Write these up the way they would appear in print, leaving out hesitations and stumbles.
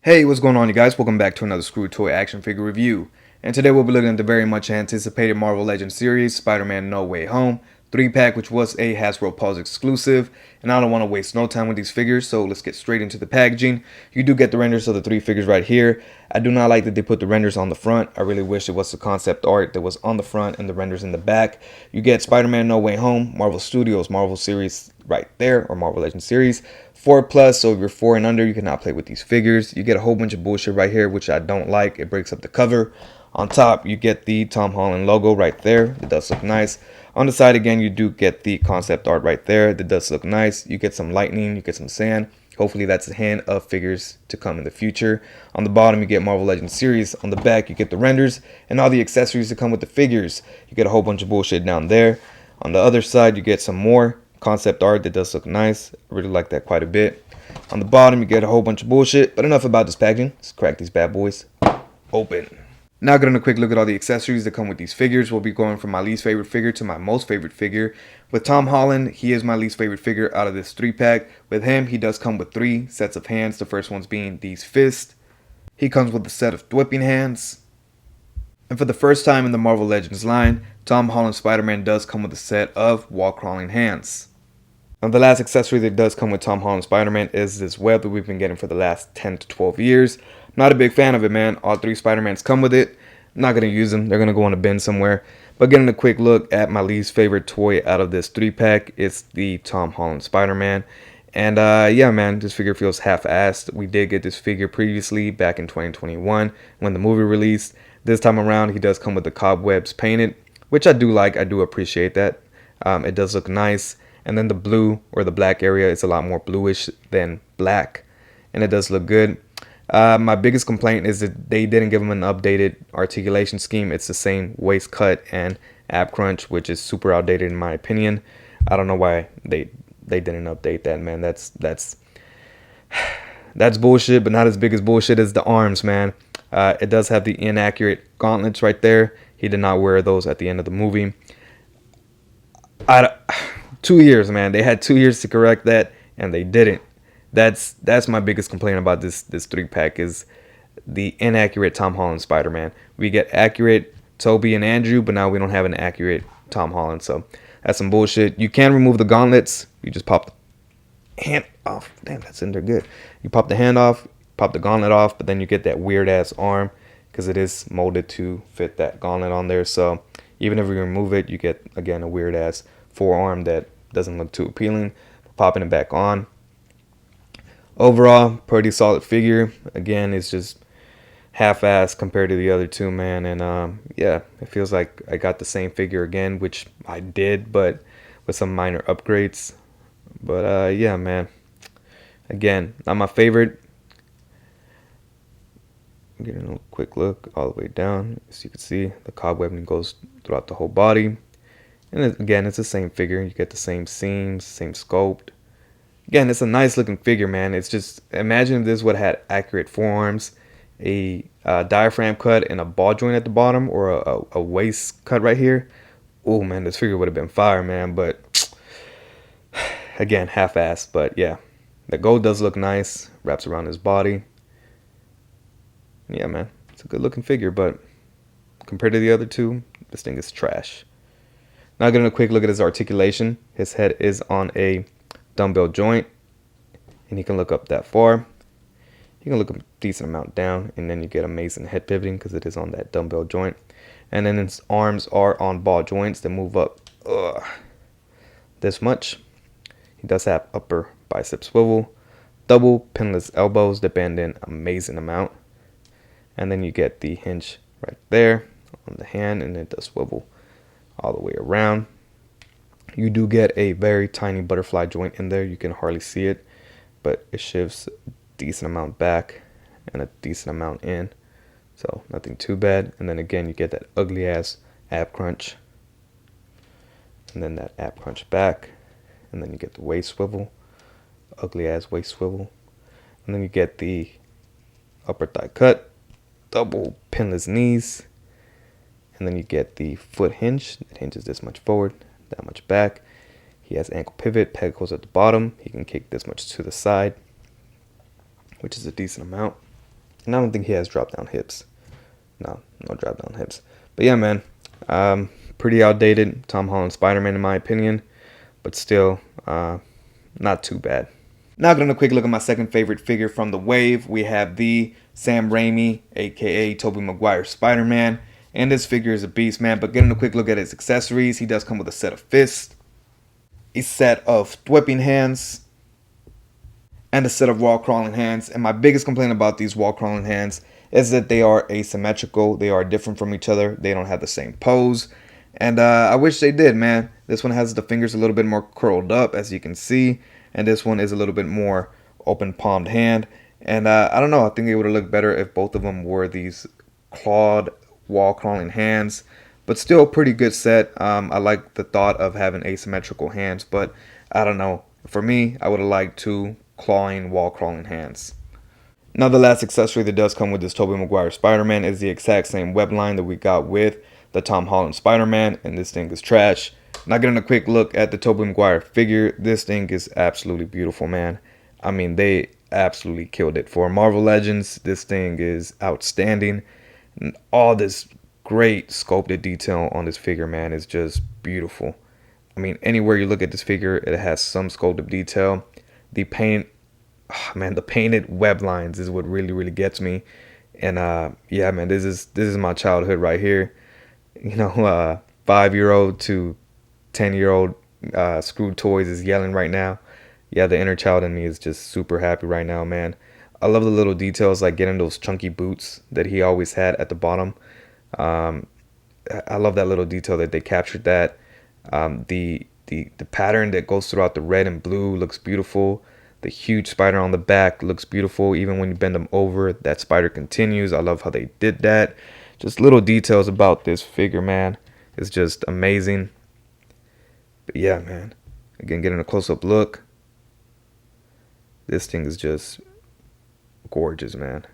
Hey, what's going on, you guys? Welcome back to another Screw Toy action figure review. And today we'll be looking at the very much anticipated Marvel Legends series, Spider-Man No Way Home 3-pack, which was a Hasbro Pulse exclusive. And I don't want to waste no time with these figures, so let's get straight into the packaging. You do get the renders of the 3 figures right here. I do not like that they put the renders on the front. I really wish it was the concept art that was on the front and the renders in the back. You get Spider-Man No Way Home, Marvel Studios, Marvel series right there, or Marvel Legends series. 4+, so if you're 4 and under, you cannot play with these figures. You get a whole bunch of bullshit right here, which I don't like. It breaks up the cover. On top, you get the Tom Holland logo right there. It does look nice. On the side, again, you do get the concept art right there. That does look nice. You get some lightning, you get some sand. Hopefully that's a hint of figures to come in the future. On the bottom, you get Marvel Legends series. On the back, you get the renders and all the accessories that come with the figures. You get a whole bunch of bullshit down there. On the other side, you get some more concept art that does look nice. I really like that quite a bit. On the bottom, you get a whole bunch of bullshit, but enough about this packaging. Let's crack these bad boys open. Now getting a quick look at all the accessories that come with these figures. We'll be going from my least favorite figure to my most favorite figure. With Tom Holland, he is my least favorite figure out of this 3-pack. With him, he does come with 3 sets of hands. The first one's being these fists. He comes with a set of whipping hands. And for the first time in the Marvel Legends line, Tom Holland Spider-Man does come with a set of wall-crawling hands. And the last accessory that does come with Tom Holland Spider-Man is this web that we've been getting for the last 10 to 12 years. Not a big fan of it, man. All 3 Spider-Mans come with it. I'm not going to use them. They're going to go in a bin somewhere. But getting a quick look at my least favorite toy out of this 3-pack, it's the Tom Holland Spider-Man. And yeah, man, this figure feels half-assed. We did get this figure previously back in 2021 when the movie released. This time around, he does come with the cobwebs painted, which I do like. I do appreciate that. It does look nice. And then the blue or the black area is a lot more bluish than black. And it does look good. My biggest complaint is that they didn't give him an updated articulation scheme. It's the same waist cut and ab crunch, which is super outdated in my opinion. I don't know why they didn't update that, man. That's bullshit, but not as big as bullshit as the arms, man. It does have the inaccurate gauntlets right there. He did not wear those at the end of the movie. 2 years, man. They had 2 years to correct that, and they didn't. That's my biggest complaint about this 3-pack is the inaccurate Tom Holland Spider-Man. We get accurate Tobey and Andrew, but now we don't have an accurate Tom Holland. So that's some bullshit. You can remove the gauntlets. You just pop the hand off. Damn, that's in there good. You pop the hand off, pop the gauntlet off, but then you get that weird ass arm because it is molded to fit that gauntlet on there. So even if you remove it, you get again a weird ass forearm that doesn't look too appealing. Popping it back on. Overall, pretty solid figure. Again, it's just half-assed compared to the other 2, man. And yeah, it feels like I got the same figure again, which I did, but with some minor upgrades. But yeah, man. Again, not my favorite. Getting a quick look all the way down. As you can see, the cobwebbing goes throughout the whole body. And again, it's the same figure. You get the same seams, same sculpt. Again, it's a nice looking figure, man. It's just, imagine if this would have had accurate forearms, a diaphragm cut, and a ball joint at the bottom, or a waist cut right here. Oh, man, this figure would have been fire, man. But again, half-assed. But yeah, the gold does look nice. Wraps around his body. Yeah, man, it's a good looking figure, but compared to the other 2, this thing is trash. Now getting a quick look at his articulation. His head is on a dumbbell joint, and he can look up that far. He can look a decent amount down, and then you get amazing head pivoting because it is on that dumbbell joint. And then his arms are on ball joints that move up this much. He does have upper bicep swivel, double pinless elbows that bend in amazing amount. And then you get the hinge right there on the hand, and it does swivel all the way around. You do get a very tiny butterfly joint in there. You can hardly see it, but it shifts a decent amount back and a decent amount in. So nothing too bad. And then again, you get that ugly ass ab crunch. And then that ab crunch back. And then you get the waist swivel. Ugly ass waist swivel. And then you get the upper thigh cut. Double pinless knees. And then you get the foot hinge. It hinges this much forward. that much back. He has ankle pivot, peg goes at the bottom. He can kick this much to the side, which is a decent amount. And I don't think he has drop down hips. No drop down hips. But yeah, man, pretty outdated Tom Holland Spider-Man in my opinion, but still not too bad. Now getting a quick look at my second favorite figure from the wave. We have the Sam Raimi, aka Tobey Maguire Spider-Man. And this figure is a beast, man. But getting a quick look at his accessories, he does come with a set of fists, a set of whipping hands, and a set of wall crawling hands. And my biggest complaint about these wall crawling hands is that they are asymmetrical. They are different from each other. They don't have the same pose. And I wish they did, man. This one has the fingers a little bit more curled up, as you can see. And this one is a little bit more open palmed hand. And I don't know. I think it would have looked better if both of them were these clawed wall crawling hands. But still a pretty good set. I like the thought of having asymmetrical hands. But I don't know. For me, I would have liked two clawing wall crawling hands. Now the last accessory that does come with this Tobey Maguire Spider-Man is the exact same web line that we got with the Tom Holland Spider-Man. And this thing is trash. Now getting a quick look at the Tobey Maguire figure. This thing is absolutely beautiful, man. I mean, they absolutely killed it. For Marvel Legends, this thing is outstanding. And all this great sculpted detail on this figure, man, is just beautiful. I mean, anywhere you look at this figure, it has some sculpted detail. The paint, oh, man, the painted web lines is what really gets me. And yeah, man, this is my childhood right here. You know, 5-year-old to 10-year-old Screwed Toys is yelling right now. Yeah, the inner child in me is just super happy right now, man. I love the little details, like getting those chunky boots that he always had at the bottom. I love that little detail that they captured that. The pattern that goes throughout the red and blue looks beautiful. The huge spider on the back looks beautiful. Even when you bend them over, that spider continues. I love how they did that. Just little details about this figure, man. It's just amazing. But yeah, man. Again, getting a close-up look. This thing is just gorgeous, man.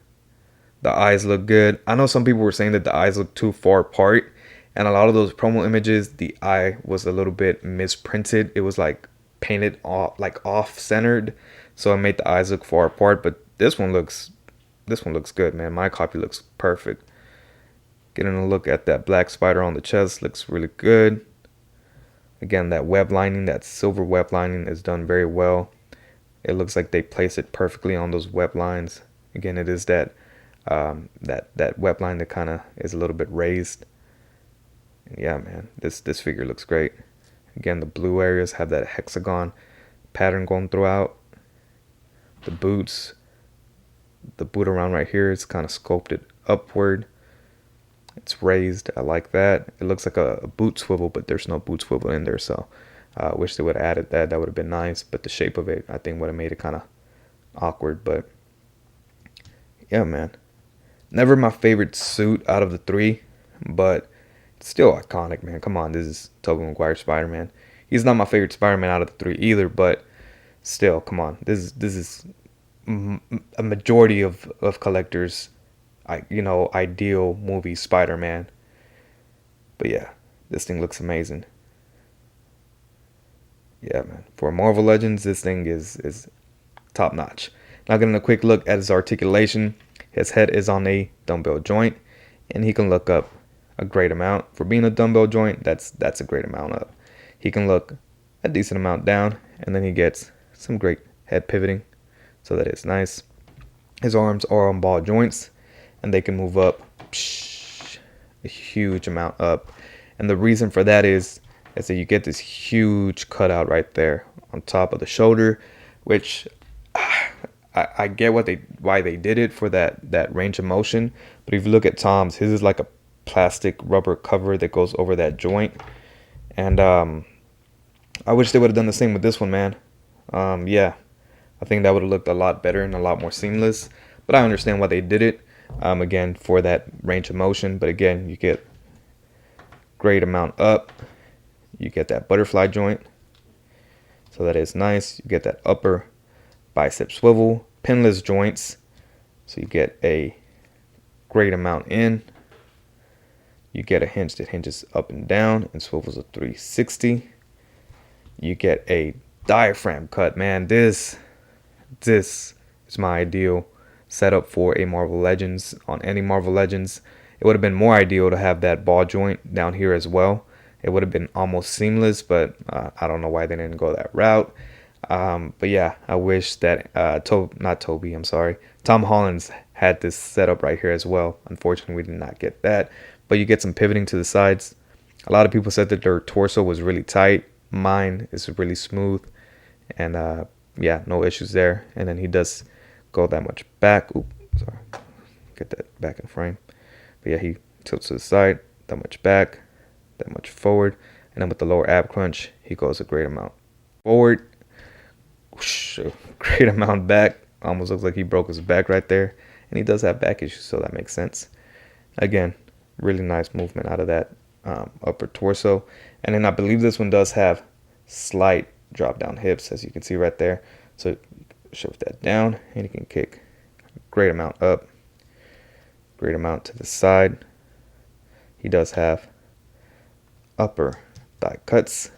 The eyes look good. I know some people were saying that the eyes look too far apart. And a lot of those promo images, the eye was a little bit misprinted. It was like painted off, like off-centered. So it made the eyes look far apart. But this one looks good, man. My copy looks perfect. Getting a look at that black spider on the chest looks really good. Again, that web lining, that silver web lining is done very well. It looks like they place it perfectly on those web lines. Again, it is that that web line that kind of is a little bit raised. And yeah, man, this figure looks great. Again, the blue areas have that hexagon pattern going throughout. The boots, the boot around right here is kind of sculpted upward. It's raised. I like that. It looks like a boot swivel, but there's no boot swivel in there. So I wish they would have added that. That would have been nice. But the shape of it, I think, would have made it kind of awkward. But yeah, man. Never my favorite suit out of the three, but it's still iconic, man. Come on, this is Tobey Maguire Spider-Man. He's not my favorite Spider-Man out of the three either, but still, come on. This is a majority of collectors' ideal movie Spider-Man. But yeah, this thing looks amazing. Yeah, man. For Marvel Legends, this thing is top notch. Now getting a quick look at his articulation. His head is on a dumbbell joint, and he can look up a great amount. For being a dumbbell joint, that's a great amount up. He can look a decent amount down, and then he gets some great head pivoting, so that is nice. His arms are on ball joints, and they can move up a huge amount up. And the reason for that is that you get this huge cutout right there on top of the shoulder, which I get why they did it for that range of motion. But if you look at Tom's, his is like a plastic rubber cover that goes over that joint. And I wish they would have done the same with this one, man. Yeah, I think that would have looked a lot better and a lot more seamless. But I understand why they did it. Again, for that range of motion. But again, you get great amount up. You get that butterfly joint, so that is nice. You get that upper bicep swivel, pinless joints, so you get a great amount in. You get a hinge that hinges up and down and swivels a 360. You get a diaphragm cut, man. This is my ideal setup for a Marvel Legends. On any Marvel Legends, it would have been more ideal to have that ball joint down here as well. It would have been almost seamless, but I don't know why they didn't go that route. But yeah, I wish that not Tobey, I'm sorry, Tom Holland's had this setup right here as well. Unfortunately, we did not get that. But you get some pivoting to the sides. A lot of people said that their torso was really tight. Mine is really smooth, and yeah, no issues there. And then he does go that much back. Oop, sorry, get that back in frame. But yeah, he tilts to the side, that much back, that much forward, and then with the lower ab crunch, he goes a great amount forward, whoosh, a great amount back. Almost looks like he broke his back right there, and he does have back issues, so that makes sense. Again, really nice movement out of that upper torso. And then I believe this one does have slight drop down hips, as you can see right there. So shift that down, and you can kick a great amount up, great amount to the side. He does have upper thigh cuts,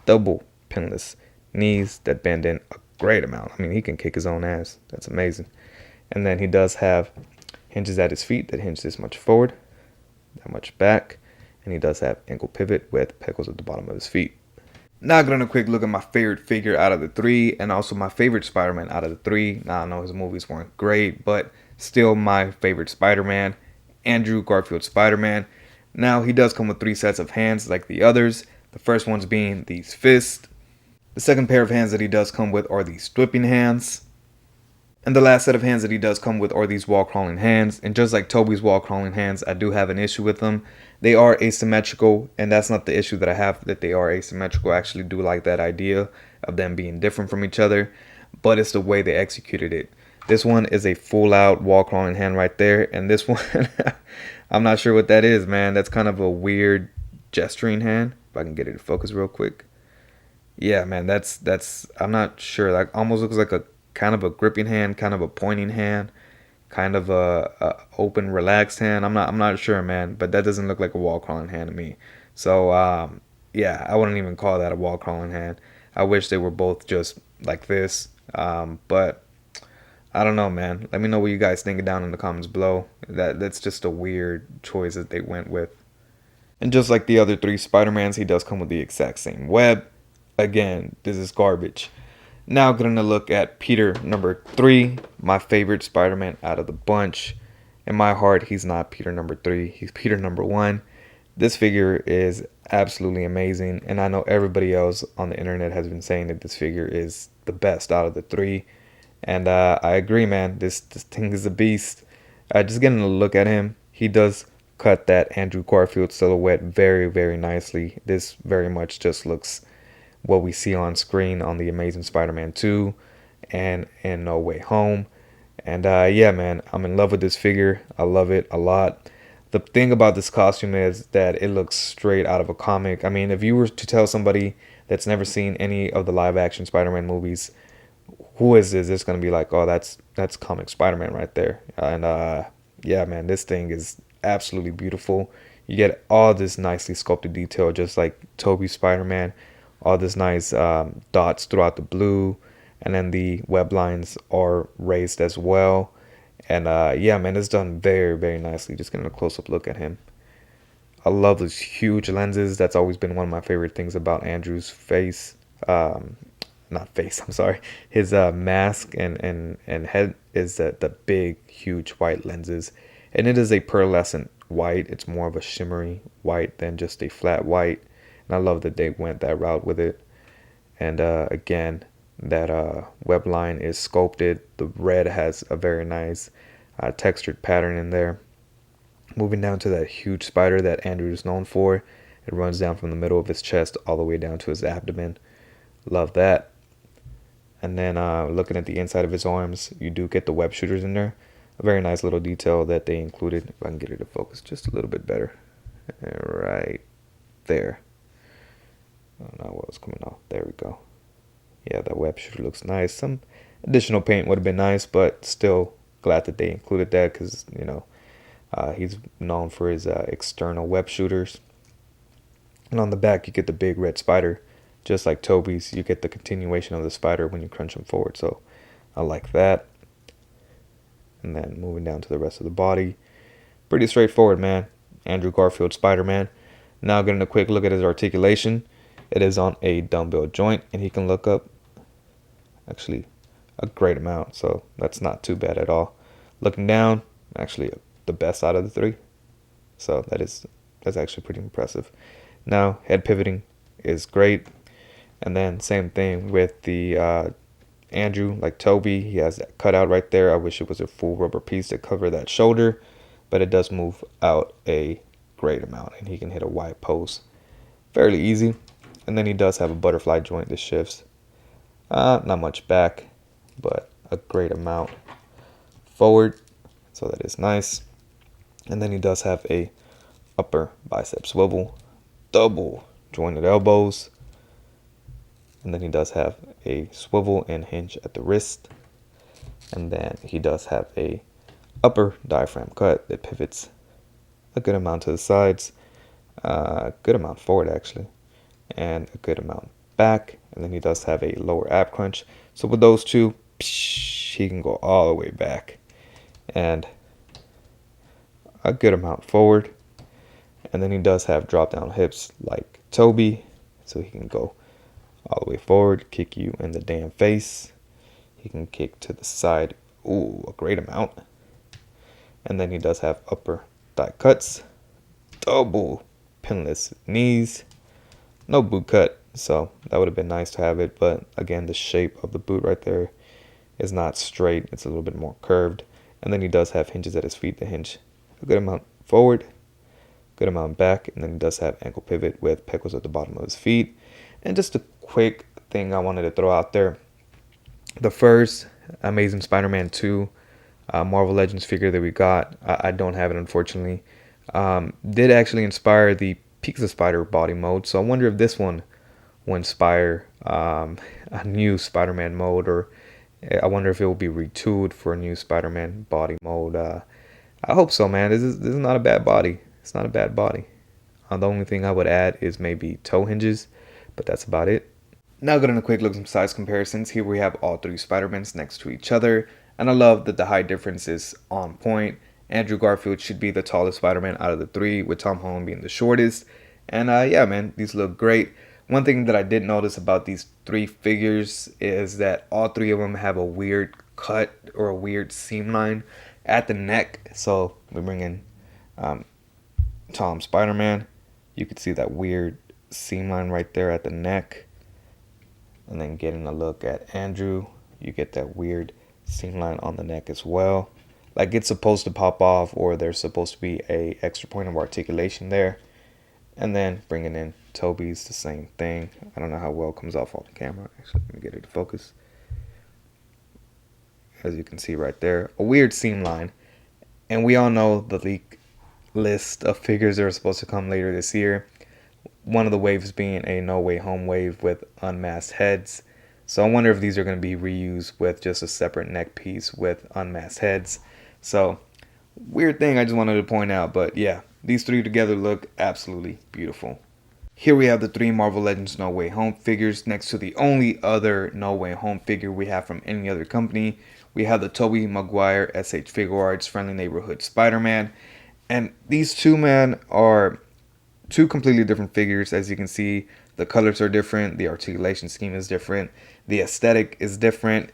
double pinless knees that bend in a great amount. I mean, he can kick his own ass. That's amazing. And then he does have hinges at his feet that hinge this much forward, that much back, and he does have ankle pivot with pegals at the bottom of his feet. Now getting a quick look at my favorite figure out of the three, and also my favorite Spider-Man out of the three. Now I know his movies weren't great, but still my favorite Spider-Man, Andrew Garfield Spider-Man. Now he does come with 3 sets of hands like the others. The first ones being these fists. The second pair of hands that he does come with are these whipping hands. And the last set of hands that he does come with are these wall crawling hands. And just like Tobey's wall crawling hands, I do have an issue with them. They are asymmetrical, and that's not the issue that I have, that they are asymmetrical. I actually do like that idea of them being different from each other, but it's the way they executed it. This one is a full out wall crawling hand right there, and this one, I'm not sure what that is, man. That's kind of a weird gesturing hand. If I can get it to focus real quick. Yeah, man, that's I'm not sure. Like almost looks like a kind of a gripping hand, kind of a pointing hand, kind of a open, relaxed hand. I'm not sure, man, but that doesn't look like a wall crawling hand to me. So yeah, I wouldn't even call that a wall crawling hand. I wish they were both just like this, but I don't know, man. Let me know what you guys think down in the comments below. That's just a weird choice that they went with. And just like the other 3 Spider-Mans, he does come with the exact same web. Again, this is garbage. Now getting a look at Peter number 3, my favorite Spider-Man out of the bunch. In my heart, he's not Peter number 3, he's Peter number 1. This figure is absolutely amazing, and I know everybody else on the internet has been saying that this figure is the best out of the 3. And I agree, man. This thing is a beast. Just getting a look at him, he does cut that Andrew Garfield silhouette very, very nicely. This very much just looks what we see on screen on the Amazing Spider-Man 2 and in No Way Home. And yeah, man, I'm in love with this figure. I love it a lot. The thing about this costume is that it looks straight out of a comic. I mean, if you were to tell somebody that's never seen any of the live action Spider-Man movies, who is this? It's going to be like, oh, that's comic Spider-Man right there. And yeah, man, this thing is absolutely beautiful. You get all this nicely sculpted detail, just like Tobey Spider-Man. All this nice dots throughout the blue, and then the web lines are raised as well. And yeah, man, it's done very, very nicely. Just getting a close-up look at him. I love those huge lenses. That's always been one of my favorite things about Andrew's face. Not face, I'm sorry. His mask and head is the big, huge white lenses. And it is a pearlescent white. It's more of a shimmery white than just a flat white. And I love that they went that route with it. And again, that web line is sculpted. The red has a very nice textured pattern in there. Moving down to that huge spider that Andrew is known for. It runs down from the middle of his chest all the way down to his abdomen. Love that. And then looking at the inside of his arms, you do get the web shooters in there. A very nice little detail that they included. If I can get it to focus just a little bit better. Right there. I don't know what was coming off. There we go. Yeah, that web shooter looks nice. Some additional paint would have been nice, but still glad that they included that because, you know, he's known for his external web shooters. And on the back, you get the big red spider just like Tobey's, you get the continuation of the spider when you crunch them forward. So I like that. And then moving down to the rest of the body, pretty straightforward, man. Andrew Garfield Spider-Man. Now getting a quick look at his articulation. It is on a dumbbell joint, and he can look up actually a great amount, so that's not too bad at all. Looking down, actually the best out of the three, so that's actually pretty impressive. Now head pivoting is great, and then same thing with the Andrew, like Tobey, he has that cutout right there. I wish it was a full rubber piece to cover that shoulder, but it does move out a great amount, and he can hit a wide post fairly easy. And then he does have a butterfly joint that shifts not much back, but a great amount forward, so that is nice. And then he does have a upper bicep swivel, double jointed elbows, and then he does have a swivel and hinge at the wrist. And then he does have a upper diaphragm cut that pivots a good amount to the sides, a good amount forward actually, and a good amount back. And then he does have a lower ab crunch. So with those two, he can go all the way back and a good amount forward. And then he does have drop down hips like Tobey, so he can go all the way forward, kick you in the damn face. He can kick to the side, ooh, a great amount. And then he does have upper thigh cuts, double pinless knees, no boot cut, so that would have been nice to have it, but again, the shape of the boot right there is not straight, it's a little bit more curved. And then he does have hinges at his feet to hinge a good amount forward, good amount back, and then he does have ankle pivot with pecos at the bottom of his feet. And just a quick thing I wanted to throw out there, the first Amazing Spider-Man 2 Marvel Legends figure that we got, I don't have it unfortunately, did actually inspire the Pizza Spider body mode, so I wonder if this one will inspire a new Spider-Man mode, or I wonder if it will be retooled for a new Spider-Man body mode. I hope so, man. This is not a bad body. It's not a bad body. The only thing I would add is maybe toe hinges, but that's about it. Now getting a quick look at some size comparisons. Here we have all three Spider-Mans next to each other, and I love that the height difference is on point. Andrew Garfield should be the tallest Spider-Man out of the three, with Tom Holland being the shortest. And yeah, man, these look great. One thing that I did notice about these three figures is that all three of them have a weird cut or a weird seam line at the neck. So we bring in Tom Spider-Man. You can see that weird seam line right there at the neck. And then getting a look at Andrew, you get that weird seam line on the neck as well. Like it's supposed to pop off, or there's supposed to be a extra point of articulation there. And then bringing in Tobey's, the same thing. I don't know how well it comes off on the camera. Actually, let me get it to focus. As you can see right there, a weird seam line. And we all know the leak list of figures that are supposed to come later this year. One of the waves being a No Way Home wave with unmasked heads. So I wonder if these are going to be reused with just a separate neck piece with unmasked heads. So weird thing I just wanted to point out, but yeah, these three together look absolutely beautiful. Here we have the three Marvel Legends No Way Home figures next to the only other No Way Home figure we have from any other company. We have the Tobey Maguire SH Figure Arts Friendly Neighborhood Spider-Man. And these two, man, are two completely different figures. As you can see, the colors are different, the articulation scheme is different, the aesthetic is different.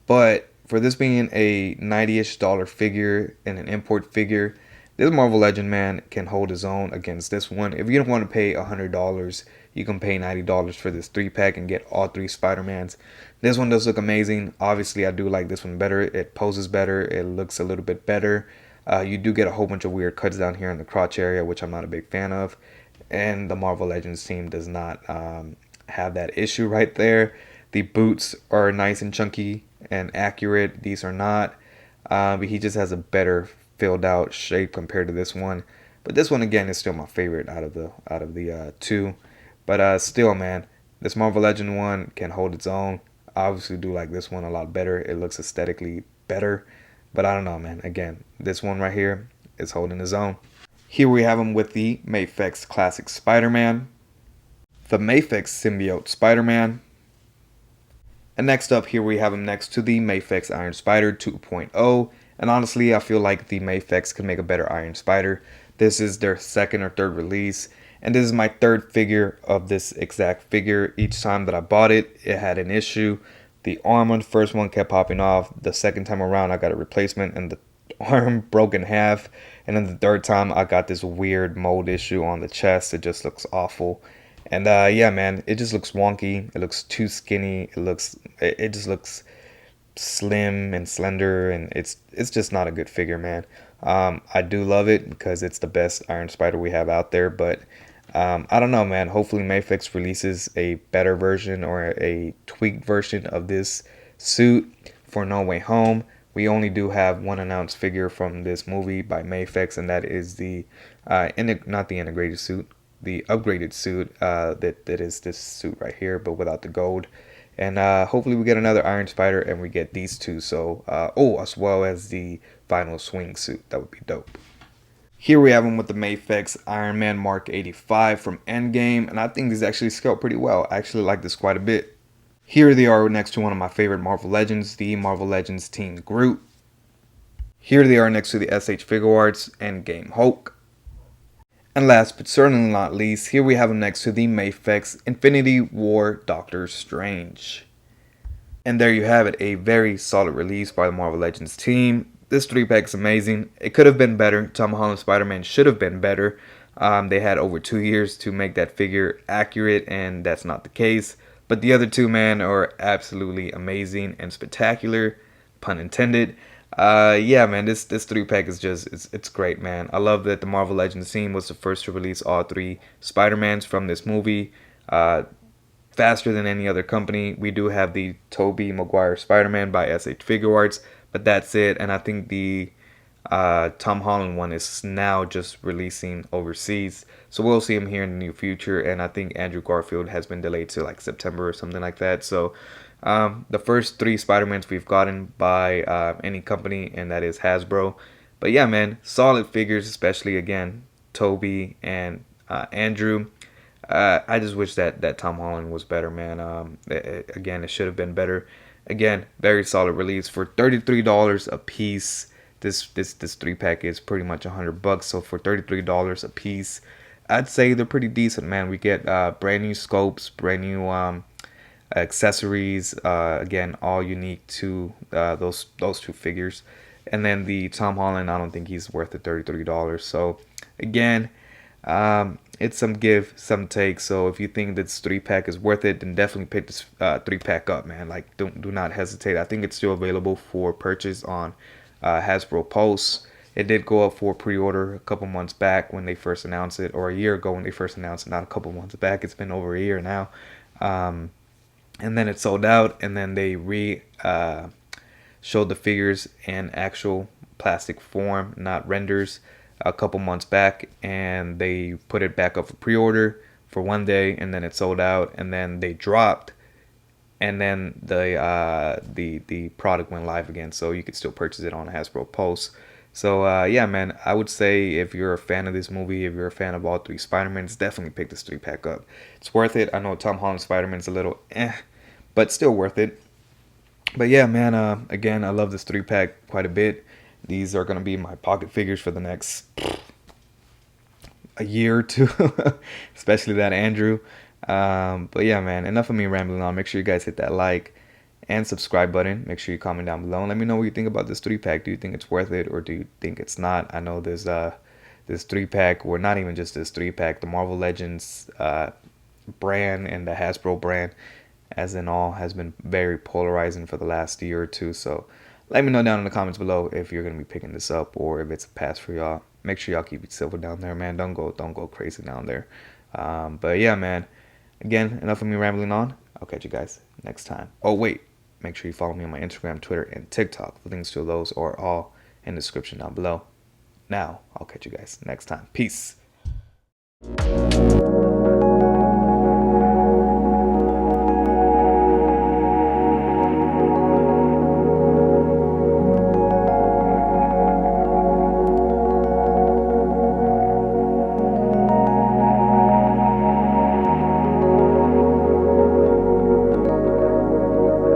But for this being a $90-ish figure and an import figure, this Marvel Legend, man, can hold his own against this one. If you don't want to pay $100, you can pay $90 for this 3-pack and get all three Spider-Mans. This one does look amazing. Obviously, I do like this one better. It poses better. It looks a little bit better. You do get a whole bunch of weird cuts down here in the crotch area, which I'm not a big fan of. And the Marvel Legends team does not have that issue right there. The boots are nice and chunky and accurate. These are not. But he just has a better filled out shape compared to this one. But this one again is still my favorite out of the two. But still, man, this Marvel Legend one can hold its own. I obviously do like this one a lot better. It looks aesthetically better. But I don't know, man. Again, this one right here is holding his own. Here we have him with the Mafex Classic Spider-Man. the Mafex symbiote Spider-Man. And next up, here we have him next to the Mafex Iron Spider 2.0. And honestly, I feel like the Mafex could make a better Iron Spider. This is their second or third release. And this is my third figure of this exact figure. Each time that I bought it, it had an issue. The arm on the first one kept popping off. The second time around, I got a replacement and the arm broke in half. And then the third time, I got this weird mold issue on the chest. It just looks awful. And yeah, man, it just looks wonky. It looks too skinny. It just looks slim and slender, and it's just not a good figure, man. I do love it because it's the best Iron Spider we have out there, but I don't know, man. Hopefully Mafex releases a better version or a tweaked version of this suit for No Way Home. We only do have one announced figure from this movie by Mafex, and that is the not the integrated suit, the upgraded suit that is this suit right here, but without the gold. And hopefully we get another Iron Spider and we get these two. So as well as the final swing suit. That would be dope. Here we have him with the Mafex Iron Man Mark 85 from Endgame, and I think these actually scale pretty well. I actually like this quite a bit. Here they are next to one of my favorite Marvel Legends, the Marvel Legends Team Groot. Here they are next to the SH Figure Arts Endgame Hulk. And last but certainly not least, here we have him next to the Mafex Infinity War Doctor Strange. And there you have it, a very solid release by the Marvel Legends team. This 3-pack is amazing. It could have been better. Tom Holland Spider-Man should have been better. They had over 2 years to make that figure accurate, and that's not the case. But the other two, man, are absolutely amazing and spectacular, pun intended. Yeah, man, this 3-pack is just, it's great, man. I love that the Marvel Legends team was the first to release all 3 Spider-Mans from this movie. Faster than any other company. We do have the Tobey Maguire Spider-Man by SH Figure Arts, but that's it. And I think the Tom Holland one is now just releasing overseas, so we'll see him here in the near future. And I think Andrew Garfield has been delayed to like September or something like that. So the first 3 Spider-Mans we've gotten by any company, and that is Hasbro. But yeah, man, solid figures, especially again Tobey and Andrew. I just wish that Tom Holland was better, man. Again, it should have been better. Again, very solid release for $33 a piece. This 3-pack is pretty much $100. So for $33 a piece, I'd say they're pretty decent, man. We get brand new scopes, brand new accessories. Again, all unique to those 2 figures. And then the Tom Holland, I don't think he's worth the $33. So again, it's some give, some take. So if you think this 3-pack is worth it, then definitely pick this 3-pack up, man. Like, do not hesitate. I think it's still available for purchase on Hasbro Pulse. It did go up for pre-order a couple months back when they first announced it, or a year ago when they first announced it. Not a couple months back. It's been over a year now. And then it sold out, and then they showed the figures in actual plastic form, not renders, a couple months back, and they put it back up for pre-order for 1 day, and then it sold out, and then they dropped, and then the product went live again, so you could still purchase it on Hasbro Pulse. So yeah, man, I would say if you're a fan of this movie, if you're a fan of all 3 Spider-Mans, definitely pick this 3-pack up. It's worth it. I know Tom Holland Spider-Man's a little but still worth it. But yeah, man, again, I love this 3-pack quite a bit. These are going to be my pocket figures for the next a year or 2, especially that Andrew. But yeah, man, enough of me rambling on. Make sure you guys hit that like and subscribe button. Make sure you comment down below and let me know what you think about this 3-pack. Do you think it's worth it, or do you think it's not? I know there's this 3-pack, or not even just this 3-pack, the Marvel Legends brand and the Hasbro brand as in all has been very polarizing for the last year or 2. So let me know down in the comments below if you're going to be picking this up or if it's a pass for y'all. Make sure y'all keep it civil down there, man. Don't go crazy down there. But yeah, man. Again, enough of me rambling on. I'll catch you guys next time. Oh, wait. Make sure you follow me on my Instagram, Twitter, and TikTok. The links to those are all in the description down below. Now, I'll catch you guys next time. Peace.